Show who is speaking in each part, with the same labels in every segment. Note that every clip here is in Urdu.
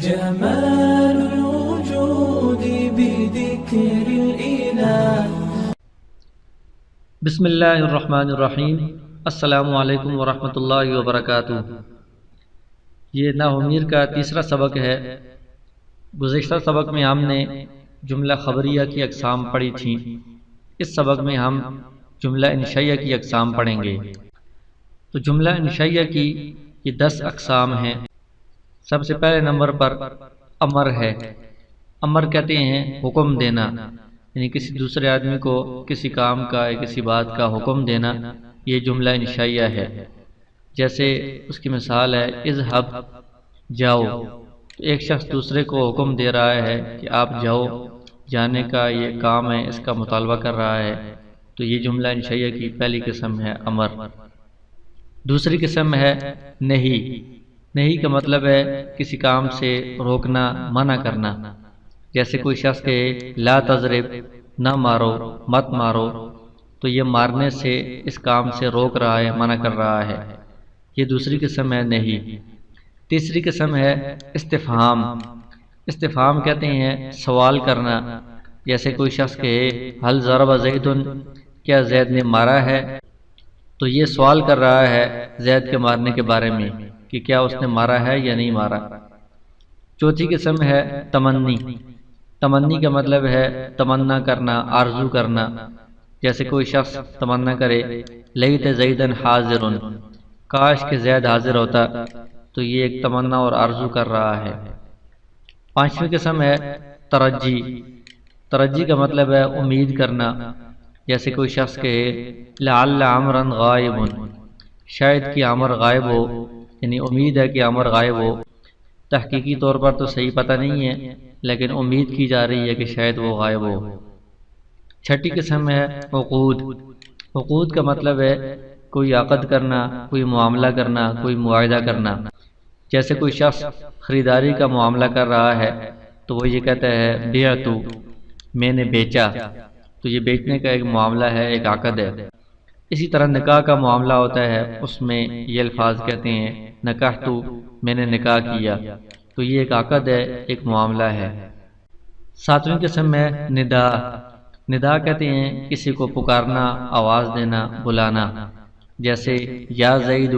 Speaker 1: جمال الوجود بذكر الإله.
Speaker 2: بسم اللہ الرحمن الرحیم. السلام علیکم ورحمۃ اللہ وبرکاتہ. یہ ناہمیر کا تیسرا سبق ہے. گزشتہ سبق میں ہم نے جملہ خبریہ کی اقسام پڑھی تھیں. اس سبق میں ہم جملہ انشائیہ کی اقسام پڑھیں گے. تو جملہ انشائیہ کی یہ 10 اقسام ہیں. سب سے پہلے نمبر پر امر ہے. امر کہتے ہیں حکم دینا، یعنی کسی دوسرے آدمی کو کسی کام کا یا کسی بات کا حکم دینا. یہ جملہ انشائیہ ہے. جیسے اس کی مثال ہے اذهب، جاؤ. تو ایک شخص دوسرے کو حکم دے رہا ہے کہ آپ جاؤ، جانے کا یہ کام ہے، اس کا مطالبہ کر رہا ہے. تو یہ جملہ انشائیہ کی پہلی قسم ہے امر. دوسری قسم ہے نہیں. نہیں کا مطلب ہے کسی کام سے روکنا، منع کرنا. جیسے کوئی شخص کہے لا تضرب، نہ مارو، مت مارو. تو یہ مارنے سے اس کام سے روک رہا ہے، منع کر رہا ہے. یہ دوسری قسم ہے نہیں. تیسری قسم ہے استفہام. استفہام کہتے ہیں سوال کرنا. جیسے کوئی شخص کہے هل ضرب زید، کیا زید نے مارا ہے. تو یہ سوال کر رہا ہے زید کے مارنے کے بارے میں کہ کیا اس نے مارا ہے یا نہیں مارا. چوتھی قسم ہے تمنی. تمنی کا مطلب ہے تمنا کرنا، آرزو کرنا. جیسے کوئی شخص تمنا کرے لیت زیدن حاضر، کاش کہ زید حاضر ہوتا. تو یہ ایک تمنا اور آرزو کر رہا ہے. پانچویں قسم ہے ترجی. ترجی کا مطلب ہے امید کرنا. جیسے کوئی شخص کہے لعل عمرا غائب، شاید کہ عمر غائب ہو، یعنی امید ہے کہ عمر غائب ہو. تحقیقی طور پر تو صحیح پتہ نہیں ہے، لیکن امید کی جا رہی ہے کہ شاید وہ غائب ہو. چھٹی قسم ہے عقود. عقود کا مطلب ہے کوئی عقد کرنا، کوئی معاملہ کرنا، کوئی معاہدہ کرنا. جیسے کوئی شخص خریداری کا معاملہ کر رہا ہے تو وہ یہ کہتا ہے بعت، میں نے بیچا. تو یہ بیچنے کا ایک معاملہ ہے، ایک عقد ہے. اسی طرح نکاح کا معاملہ ہوتا ہے، اس میں یہ الفاظ کہتے ہیں نکحت، میں نے نکاح کیا. تو یہ ایک عقد ہے، ایک معاملہ ہے. ساتویں قسم ہے ندا. ندا کہتے ہیں کسی کو پکارنا، آواز دینا، بلانا. جیسے یا زید،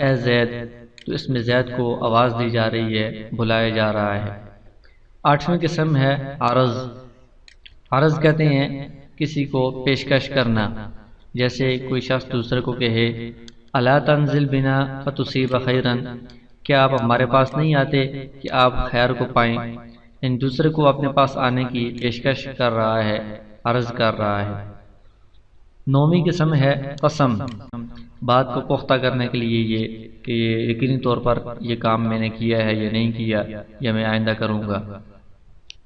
Speaker 2: اے زید. تو اس میں زید کو آواز دی جا رہی ہے، بلایا جا رہا ہے. آٹھویں قسم ہے عرض. عرض کہتے ہیں کسی کو پیشکش کرنا. جیسے کوئی شخص دوسرے کو کہے الا تنزل بنا فتصیب خیرا، کیا آپ ہمارے پاس نہیں آتے کہ آپ خیر کو پائیں. ان دوسرے کو اپنے پاس آنے کی پیشکش کر رہا ہے، عرض کر رہا ہے. نویں قسم ہے قسم. بات کو پختہ کرنے کے لیے یہ کہ یقینی طور پر یہ کام میں نے کیا ہے یا نہیں کیا، یا میں آئندہ کروں گا.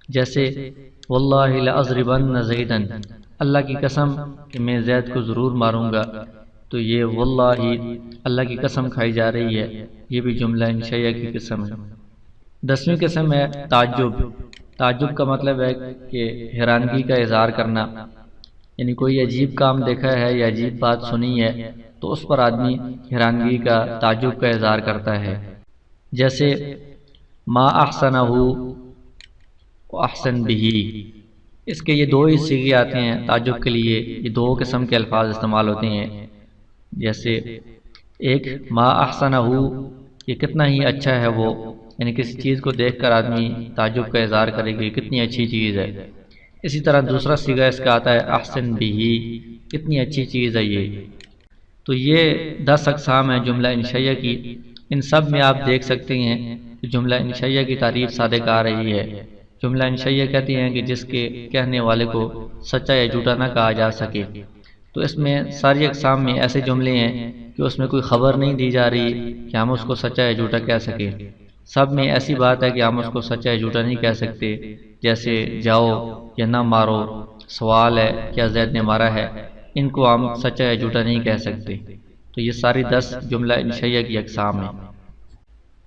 Speaker 2: جیسے واللہ لاضربن زیدا، اللہ کی قسم کہ میں زید کو ضرور ماروں گا. تو یہ واللہ اللہ کی قسم کھائی جا رہی ہے. یہ بھی جملہ انشائیہ کی قسم ہے. 10ویں قسم ہے تعجب. تعجب کا مطلب ہے کہ حیرانگی کا اظہار کرنا. یعنی کوئی عجیب کام دیکھا ہے یا عجیب بات سنی ہے تو اس پر آدمی حیرانگی کا، تعجب کا اظہار کرتا ہے. جیسے ما احسنہ واحسن بہ. اس کے یہ 2 ہی صیغے آتے ہیں تعجب کے لیے. یہ 2 قسم کے الفاظ استعمال ہوتے ہیں. جیسے ایک ما احسنہ، یہ کتنا ہی اچھا ہے وہ، یعنی کسی چیز کو دیکھ کر آدمی تعجب کا اظہار کرے کہ کتنی اچھی چیز ہے. اسی طرح دوسرا صیغہ اس کا آتا ہے احسن بہ، کتنی اچھی چیز ہے یہ. تو یہ 10 اقسام ہیں جملہ انشائیہ کی. ان سب میں آپ دیکھ سکتے ہیں کہ جملہ انشائیہ کی تعریف صادق آ رہی ہے. جملہ انشائیہ کہتے ہیں کہ جس کے کہنے والے کو سچا یا جھوٹا نہ کہا جا سکے. تو اس میں ساری اقسام میں ایسے جملے ہیں کہ اس میں کوئی خبر نہیں دی جا رہی کہ ہم اس کو سچا یا جھوٹا کہہ سکیں. سب میں ایسی بات ہے کہ ہم اس کو سچا یا جھوٹا نہیں کہہ سکتے. جیسے جاؤ یا نہ مارو، سوال ہے کیا زید نے مارا ہے، ان کو ہم سچا یا جھوٹا نہیں کہہ سکتے. تو یہ ساری 10 جملہ انشائیہ کی اقسام ہیں.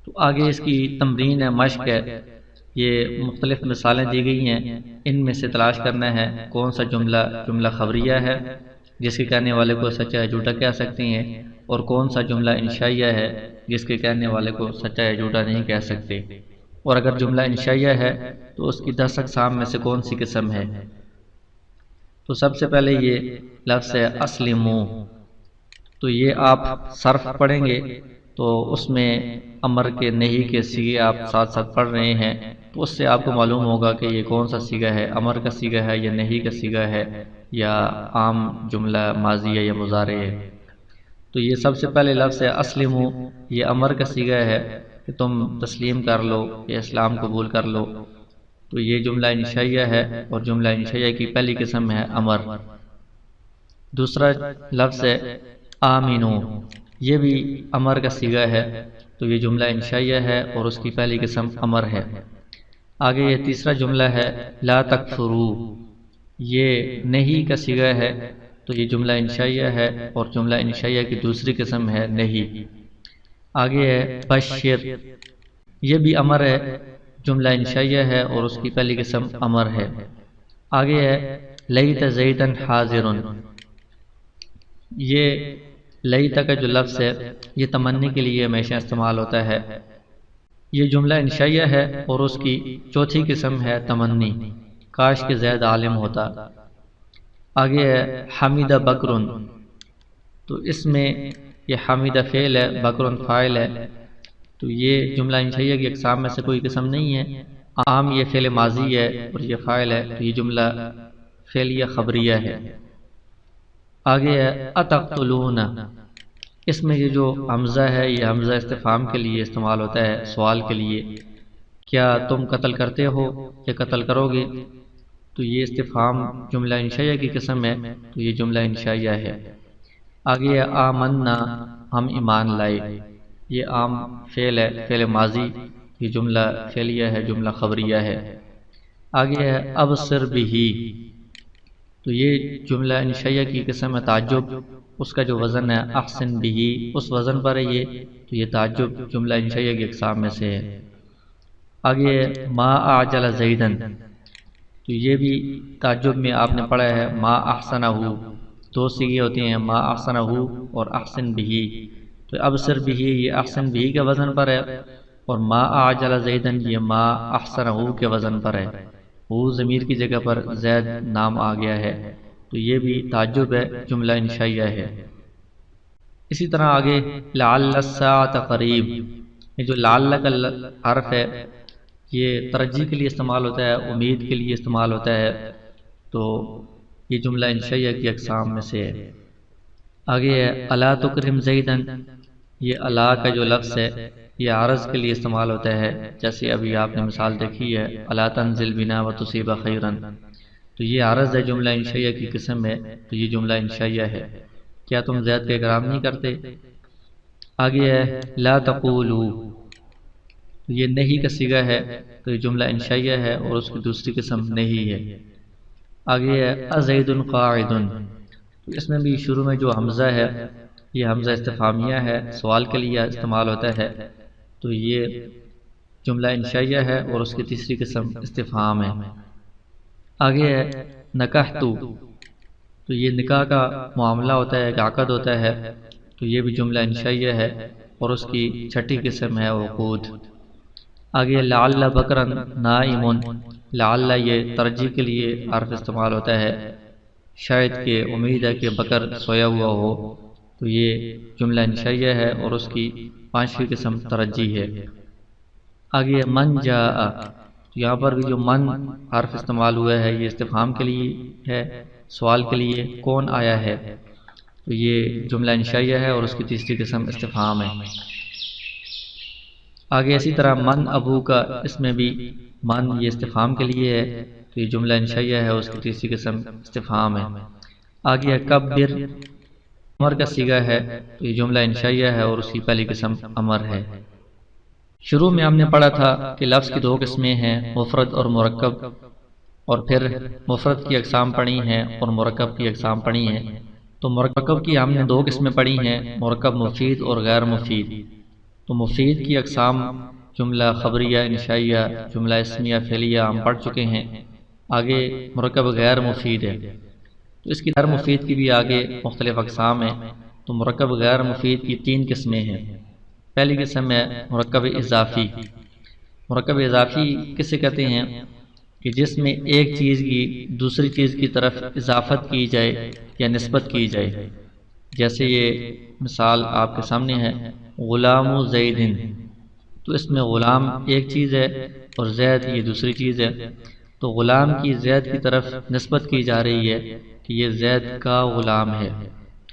Speaker 2: تو آگے اس کی تمرین ہے، مشق ہے. یہ مختلف مثالیں دی گئی ہیں، ان میں سے تلاش کرنا ہے کون سا جملہ خبریہ ہے جس کے کہنے والے کو سچا یا جھوٹا کہہ سکتے ہیں، اور کون سا جملہ انشائیہ ہے جس کے کہنے والے کو سچا یا جھوٹا نہیں کہہ سکتے. اور اگر جملہ انشائیہ ہے تو اس کی 10 اقسام میں سے کون سی قسم ہے؟ تو سب سے پہلے یہ لفظ ہے اسلمو، تو یہ آپ صرف پڑھیں گے تو اس میں امر کے نہیں کے صیغے آپ ساتھ ساتھ پڑھ رہے ہیں، تو اس سے آپ کو معلوم ہوگا کہ یہ کون سا صیغہ ہے، امر کا صیغہ ہے یا نہیں کا صیغہ ہے یا عام جملہ ماضی ہے یا مضارع ہے۔ تو یہ سب سے پہلے لفظ ہے اسلمو، یہ امر کا صیغہ ہے کہ تم تسلیم کر لو یا اسلام قبول کر لو، تو یہ جملہ انشائیہ ہے اور جملہ انشائیہ کی پہلی قسم ہے امر۔ دوسرا لفظ ہے آمینو، یہ بھی امر کا صیغہ ہے، تو یہ جملہ انشائیہ ہے اور اس کی پہلی قسم امر ہے۔ آگے یہ تیسرا جملہ ہے لا تکفرو، یہ نہیں کا صیغہ ہے، تو یہ جملہ انشائیہ ہے اور جملہ انشائیہ کی دوسری قسم ہے نہیں۔ آگے ہے بشر، یہ بھی امر ہے، جملہ انشائیہ ہے اور اس کی پہلی قسم امر ہے۔ آگے ہے لیت زیدن حاضرن، یہ لیت کا جو لفظ ہے یہ تمنی کے لیے ہمیشہ استعمال ہوتا ہے، یہ جملہ انشائیہ ہے اور اس کی چوتھی قسم ہے تمنی، کاش کہ زید عالم ہوتا۔ آگے ہے حمید بکرن، تو اس میں یہ حمید فعل ہے، بکرن فاعل ہے، تو یہ جملہ انشائیہ کی اقسام میں سے کوئی قسم نہیں ہے، عام یہ فعل ماضی ہے اور یہ فاعل ہے، تو یہ جملہ فعلیہ خبریہ ہے۔ آگے ہے اتقتلون، اس میں یہ جو حمزہ ہے یہ حمزہ استفہام کے لیے استعمال ہوتا ہے، سوال کے لیے، کیا تم قتل کرتے ہو یا قتل کرو گے، تو یہ استفہام جملہ انشائیہ کی قسم ہے، تو یہ جملہ انشائیہ ہے۔ آگے ہے آمنا، ہم ایمان لائے، یہ عام فعل ہے، فعل ماضی، یہ جملہ فعلیہ ہے، جملہ خبریہ ہے۔ آگے ہے ابصر بہی، تو یہ جملہ انشائیہ کی قسم ہے تعجب، اس کا جو وزن ہے احسن بہی، اس وزن پر ہے یہ، تو یہ تعجب جملہ انشائیہ کی اقسام میں سے ہے۔ آگے ما اعجل زیدن، تو یہ بھی تعجب میں آپ نے پڑھا ہے ما احسنہ، دو صیغے ہوتے ہیں ما احسنہ اور احسن بہی، تو ابصر بہی یہ احسن بہی کے وزن پر ہے اور ما اعجل زیدن یہ ما احسنہ کے وزن پر ہے، وہ ضمیر کی جگہ پر زید نام آ گیا ہے، تو یہ بھی تعجب ہے، جملہ انشائیہ ہے۔ اسی طرح آگے لعل الساعۃ قریب، یہ جو لعل کا حرف ہے یہ ترجیح کے لیے استعمال ہوتا ہے، امید کے لیے استعمال ہوتا ہے، تو یہ جملہ انشائیہ کی اقسام میں سے ہے۔ آگے ہے الا تکرم زیدن، یہ الا کا جو لفظ ہے یہ عرض کے لیے استعمال ہوتا ہے، جیسے ابھی آپ نے مثال دیکھی ہے الا تنزل بنا وتصیب خیرا، تو یہ عرض ہے، جملہ انشائیہ کی قسم ہے، تو یہ جملہ انشائیہ ہے، کیا تم زید کا اکرام نہیں کرتے۔ آگے ہے لا تقولو، یہ نہیں کا صیغہ ہے، تو یہ جملہ انشائیہ ہے اور اس کی دوسری قسم نہیں ہے۔ آگے ہے ازید قاعد، تو اس میں بھی شروع میں جو حمزہ ہے یہ حمزہ استفہامیہ ہے، سوال کے لیے استعمال ہوتا ہے، تو یہ جملہ انشائیہ ہے اور اس کی تیسری قسم استفہام ہے۔ آگے ہے نکحتو، تو یہ نکاح کا معاملہ ہوتا ہے، ایک عقد ہوتا ہے، تو یہ بھی جملہ انشائیہ ہے اور اس کی چھٹی قسم ہے عقود۔ آگے لعل بکرن نائم، لعل یہ ترجیح کے لیے حرف استعمال ہوتا ہے، شاید کہ امید ہے کہ بکر سویا ہوا ہو، تو یہ جملہ انشائیہ ہے اور اس کی پانچویں قسم ترجیح ہے۔ آگے من جاء، یہاں پر بھی جو من حرف استعمال ہوا ہے یہ استفہام کے لیے ہے، سوال کے لیے، کون آیا ہے، تو یہ جملہ انشائیہ ہے اور اس کی تیسری قسم استفہام ہے۔ آگے اسی طرح من ابو کا، اس میں بھی من یہ استفہام کے لیے ہے، تو یہ جملہ انشائیہ ہے اور اس کی تیسری قسم استفہام ہے۔ آگے کبر، امر کا صیغہ ہے، تو یہ جملہ انشائیہ ہے اور اس کی پہلی قسم امر ہے۔ شروع میں ہم نے پڑھا تھا کہ لفظ کی دو قسمیں ہیں، مفرد اور مرکب، اور پھر مفرد کی اقسام پڑھی ہیں اور مرکب کی اقسام پڑھی ہیں، تو مرکب کی ہم نے دو قسمیں پڑھی ہیں، مرکب مفید اور غیر مفید۔ تو مفید کی اقسام جملہ خبریہ، انشائیہ، جملہ اسمیہ، فعلیہ ہم پڑھ چکے ہیں۔ آگے مرکب غیر مفید ہے، تو اس کی غیر مفید کی بھی آگے مختلف اقسام ہیں، تو مرکب غیر مفید کی 3 قسمیں ہیں۔ پہلی قسم ہے مرکب اضافی، مرکب اضافی کسے کہتے ہیں کہ جس میں ایک چیز کی دوسری چیز کی طرف اضافت کی جائے یا نسبت کی جائے. جیسے یہ مثال آپ کے سامنے ہے، غلام زید، تو اس میں غلام ایک چیز ہے اور زید یہ دوسری چیز ہے. تو غلام کی زید کی طرف نسبت کی جا رہی ہے کہ یہ زید کا غلام ہے،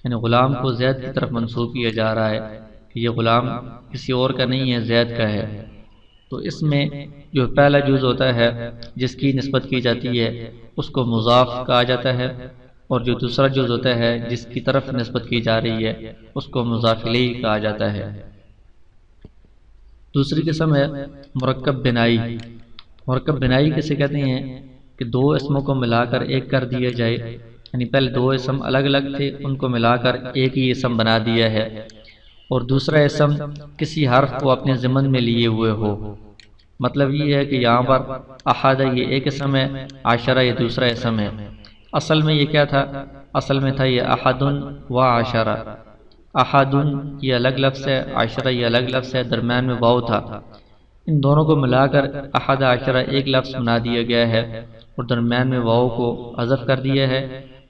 Speaker 2: یعنی غلام کو زید کی طرف منسوب کیا جا رہا ہے کہ یہ غلام کسی اور کا نہیں ہے، زید کا ہے. تو اس میں جو پہلا جز ہوتا ہے جس کی نسبت کی جاتی ہے اس کو مضاف کہا جاتا ہے، اور جو دوسرا جز ہوتا ہے جس کی طرف نسبت کی جا رہی ہے اس کو مضاف الیہ کہا جاتا ہے. دوسری قسم ہے مرکب بنائی. مرکب بنائی کسے کہتے ہیں کہ دو اسموں کو ملا کر ایک کر دیا جائے، یعنی پہلے دو اسم الگ الگ تھے ان کو ملا کر ایک ہی اسم بنا دیا ہے، اور دوسرا اسم کسی حرف کو اپنے ضمن میں لیے ہوئے ہو. مطلب یہ ہے کہ یہاں پر احد یہ ایک اسم ہے، عشرہ یہ دوسرا اسم ہے. اصل میں یہ کیا تھا؟ اصل میں تھا یہ احد و عشرہ. احد یہ الگ لفظ ہے، عشرہ یہ الگ لفظ ہے، درمیان میں واو تھا. ان دونوں کو ملا کر احد عشرہ ایک لفظ بنا دیا گیا ہے اور درمیان میں واو کو حذف کر دیا ہے.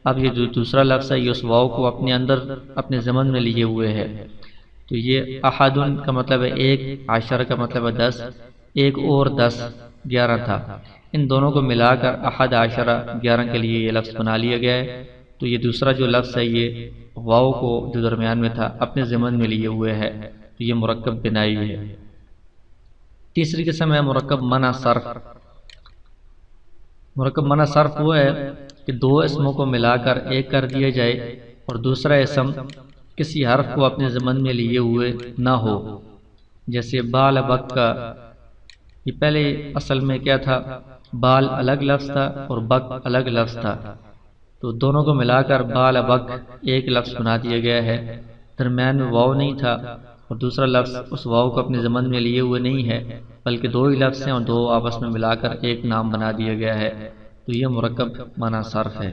Speaker 2: اب یہ جو دوسرا لفظ ہے یہ اس واو کو اپنے اندر اپنے ضمن میں لیے ہوئے ہے. تو یہ احد کا مطلب ہے ایک، عشرہ کا مطلب ہے 10، ایک اور 10 11 تھا. ان دونوں کو ملا کر احد عشرہ 11 کے لیے یہ لفظ بنا لیا گیا ہے. تو یہ دوسرا جو لفظ ہے یہ واو کو جو درمیان میں تھا اپنے ضمن میں لیے ہوئے ہے، تو یہ مرکب بنائی ہے. تیسری قسم ہے مرکب منع صرف. مرکب منع صرف وہ ہے کہ دو اسموں کو ملا کر ایک کر دیا جائے اور دوسرا اسم کسی حرف کو اپنے ضمن میں لیے ہوئے نہ ہو. جیسے بال بک کا، یہ پہلے اصل میں کیا تھا؟ بال الگ لفظ تھا اور بک الگ لفظ تھا. تو دونوں کو ملا کر بال بک ایک لفظ بنا دیا گیا ہے. درمیان میں واو نہیں تھا اور دوسرا لفظ اس واو کو اپنے ضمن میں لیے ہوئے نہیں ہے، بلکہ دو ہی لفظ ہیں اور دو آپس میں ملا کر ایک نام بنا دیا گیا ہے. تو یہ مرکب منع صرف ہے.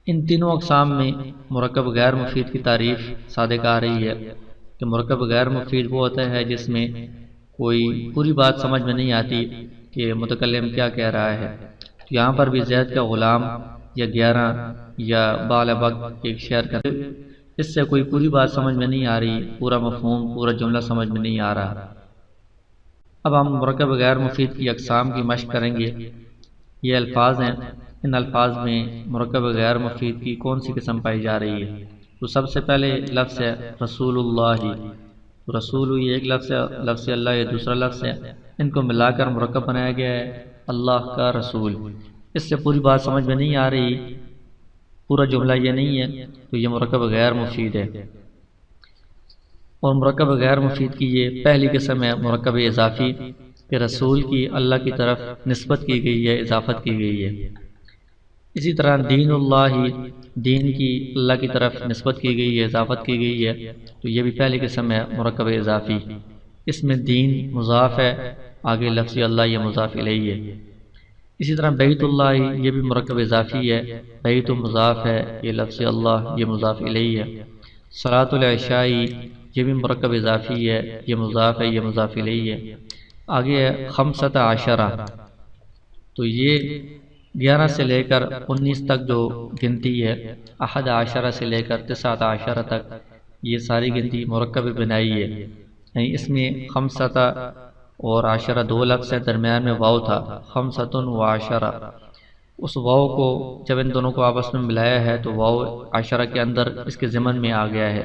Speaker 2: ان تینوں اقسام میں مرکب غیر مفید کی تعریف صادق آ رہی ہے کہ مرکب غیر مفید وہ ہوتا ہے جس میں کوئی پوری بات سمجھ میں نہیں آتی کہ متکلم کیا کہہ رہا ہے. یہاں پر بھی زید کا غلام یا 11 یا بال بک ایک شعر کا، اس سے کوئی پوری بات سمجھ میں نہیں آ رہی، پورا مفہوم پورا جملہ سمجھ میں نہیں آ رہا. اب ہم مرکب غیر مفید کی اقسام کی مشق کریں گے. یہ الفاظ ہیں، ان الفاظ میں مرکب غیر مفید کی کون سی قسم پائی جا رہی ہے؟ تو سب سے پہلے لفظ ہے رسول اللہ. رسول یہ ایک لفظ ہے، لفظ اللہ یہ دوسرا لفظ ہے. ان کو ملا کر مرکب بنایا گیا ہے اللہ کا رسول. اس سے پوری بات سمجھ میں نہیں آ رہی، پورا جملہ یہ نہیں ہے، تو یہ مرکب غیر مفید ہے. اور مرکب غیر مفید کی یہ پہلی قسم ہے مرکب اضافی، کہ رسول کی اللہ کی طرف نسبت کی گئی ہے، اضافت کی گئی ہے. اسی طرح دین اللہ، دین کی اللہ کی طرف نسبت کی گئی ہے، اضافت کی گئی ہے. تو یہ بھی پہلی قسم ہے مرکب اضافی. اس میں دین مضاف ہے، آگے لفظ اللہ یہ مضاف الیہ ہے. اسی طرح بیت اللہ یہ بھی مرکب اضافی ہے، بیت مضاف ہے، یہ لفظ اللہ یہ مضاف الیہ ہے. صلاۃ العشاء یہ بھی مرکب اضافی ہے، یہ مضاف ہے، یہ مضاف الیہ ہے. آگے ہے خمسۃ عشرہ. تو یہ 11 سے لے کر 19 تک جو گنتی ہے، احد عشرہ سے لے کر 19 عشرہ تک، یہ ساری گنتی مرکب بنائی ہے. یعنی اس میں خمسۃ اور عشرہ دو لفظ ہے، درمیان میں واو تھا، خمسۃ و عشرہ. اس واو کو جب ان دونوں کو آپس میں ملایا ہے تو واو عشرہ کے اندر اس کے ضمن میں آ گیا ہے.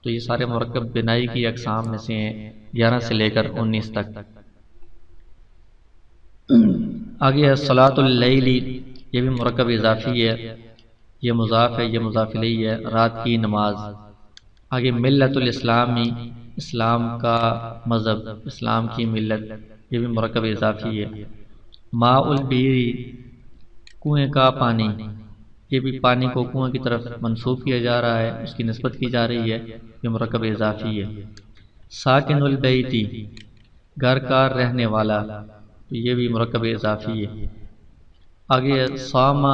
Speaker 2: تو یہ سارے مرکب بنائی کی اقسام میں سے ہیں 11 سے لے کر 19 تک. آگے ہے صلاۃ اللیل، یہ بھی مرکب اضافی ہے، یہ مضاف ہے، یہ مضاف الیہ ہے، رات کی نماز. آگے ملت الاسلامی، اسلام کا مذہب، اسلام کی ملت، یہ بھی مرکب اضافی ہے. ماء البیر، کنویں کا پانی، یہ بھی پانی کو کنویں کی طرف منسوب کیا جا رہا ہے، اس کی نسبت کی جا رہی ہے، یہ مرکب اضافی ہے. ساکن البیتی، گھر کا رہنے والا، تو یہ بھی مرکب اضافی ہے. آگے صام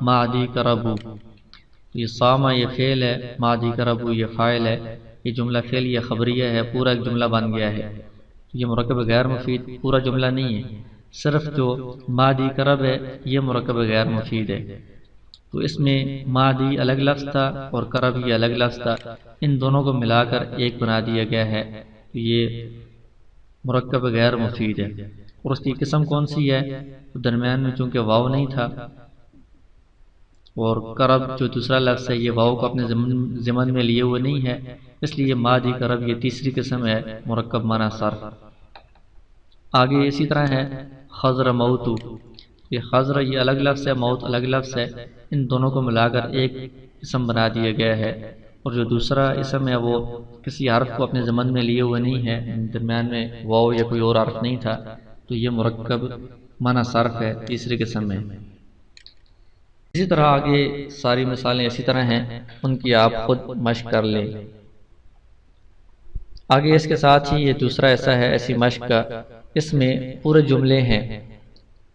Speaker 2: ماضی کربو، یہ صام یہ فعل ہے، ماضی کربو یہ فاعل ہے. یہ جملہ فعل یہ خبریہ ہے، پورا ایک جملہ بن گیا ہے. یہ مرکب غیر مفید پورا جملہ نہیں ہے، صرف جو ماضی کرب ہے یہ مرکب غیر مفید ہے۔ تو اس میں ماضی الگ لفظ تھا اور کرب یہ الگ لفظ تھا، ان دونوں کو ملا کر ایک بنا دیا گیا ہے، تو یہ مرکب غیر مفید ہے۔ اور اس کی قسم کون سی ہے؟ تو درمیان میں چونکہ واو نہیں تھا، اور کرب جو دوسرا لفظ ہے یہ واو کو اپنے ضمن میں لیے ہوئے نہیں ہے، اس لیے ماضی کرب یہ تیسری قسم ہے مرکب معنی صرف۔ آگے اسی طرح ہے خضر موتو، یہ خضر یہ الگ لفظ ہے، موت الگ لفظ ہے، ان دونوں کو ملا کر ایک اسم بنا دیا گیا ہے، اور جو دوسرا اسم ہے وہ کسی حرف کو اپنے ضمن میں لیے ہوئے نہیں ہے، درمیان میں واو یا کوئی اور حرف نہیں تھا، تو یہ مرکب معنی صرف ہے تیسری قسم میں۔ اسی طرح آگے ساری مثالیں اسی طرح ہیں، ان کی آپ خود مشق کر لیں۔ آگے اس کے ساتھ ہی یہ دوسرا ایسا ہے ایسی مشق کا، اس میں پورے جملے ہیں،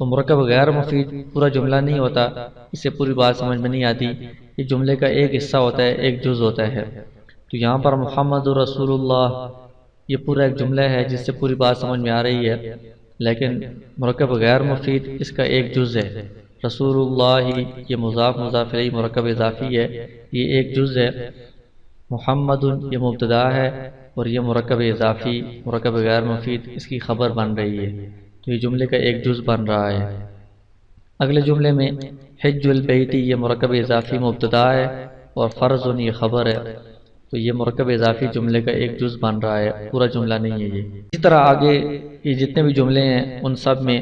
Speaker 2: تو مرکب غیر مفید پورا جملہ نہیں ہوتا، اس سے پوری بات سمجھ میں نہیں آتی، یہ جملے کا ایک حصہ ہوتا ہے، ایک جز ہوتا ہے۔ تو یہاں پر محمد رسول اللہ یہ پورا ایک جملہ ہے جس سے پوری بات سمجھ میں آ رہی ہے، لیکن مرکب غیر مفید اس کا ایک جز ہے۔ رسول اللہ یہ مضاف مضاف الیہ مرکب اضافی ہے، یہ ایک جز ہے۔ محمد یہ مبتدا ہے، اور یہ مرکب اضافی مرکب غیر مفید اس کی خبر بن رہی ہے، تو یہ جملے کا ایک جز بن رہا ہے۔ اگلے جملے میں حج البیتی یہ مرکب اضافی مبتدا ہے، اور فرض یہ خبر ہے، تو یہ مرکب اضافی جملے کا ایک جز بن رہا ہے، پورا جملہ نہیں ہے یہ۔ اسی طرح آگے یہ جتنے بھی جملے ہیں ان سب میں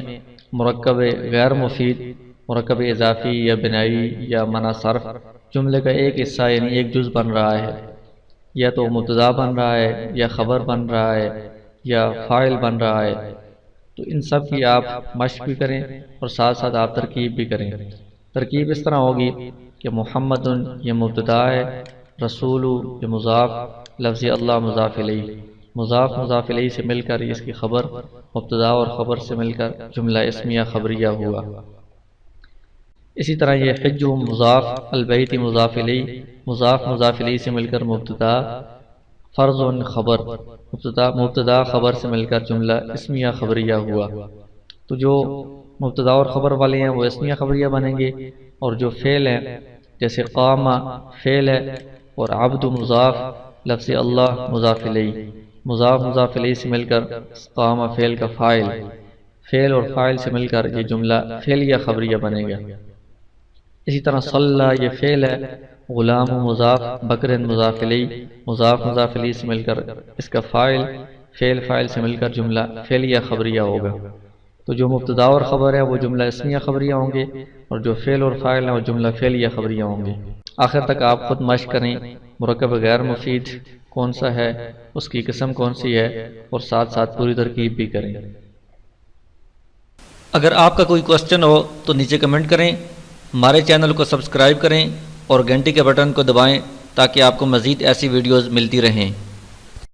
Speaker 2: مرکب غیر مفید مرکب اضافی یا بنائی یا معنی صرف جملے کا ایک حصہ یعنی ایک جز بن رہا ہے، یا تو مبتدا بن رہا ہے، یا خبر بن رہا ہے، یا فاعل بن رہا ہے، تو ان سب کی آپ مشق بھی کریں اور ساتھ ساتھ آپ ترکیب بھی کریں۔ ترکیب اس طرح ہوگی کہ محمد یہ مبتدا ہے، رسول یہ مضاف، لفظ اللہ مضاف الیہ، مضاف مضاف الیہ سے مل کر اس کی خبر مبتدا اور خبر سے مل کر جملہ اسمیہ خبریہ ہوا۔ اسی طرح یہ حج مضاف، البیت مضاف الیہ، مضاف مضاف الیہ سے مل کر مبتدا، فرض خبر، مبتدا خبر سے مل کر جملہ اسمیہ خبریہ ہوا۔ تو جو مبتدا اور خبر والے ہیں وہ اسمیہ خبریہ بنیں گے، اور جو فعل ہیں جیسے قام فعل ہے، اور عبد مضاف، لفظ اللہ مضاف الیہ، مضاف مضاف الیہ سے مل کر قام فعل کا فاعل، فعل اور فاعل سے مل کر یہ جملہ فعلیہ خبریہ بنے گا۔ اسی طرح صلی یہ فعل ہے، غلام مضاف، بکر مضاف الیہ، مضاف مضاف الیہ سے مل کر اس کا فاعل، فعل فاعل سے مل کر جملہ فعلیہ خبریہ ہوگا۔ تو جو مبتدا اور خبر ہے وہ جملہ اسمیہ خبریہ ہوں گے، اور جو فعل اور فاعل ہیں وہ جملہ فعلیہ خبریہ ہوں گے۔ آخر تک آپ خود مشق کریں مرکب غیر مفید کون سا ہے، اس کی قسم کون سی ہے، اور ساتھ ساتھ پوری ترکیب بھی کریں۔ اگر آپ کا کوئی کوسچن ہو تو نیچے کمنٹ کریں، ہمارے چینل کو سبسکرائب کریں اور گھنٹی کے بٹن کو دبائیں تاکہ آپ کو مزید ایسی ویڈیوز ملتی رہیں۔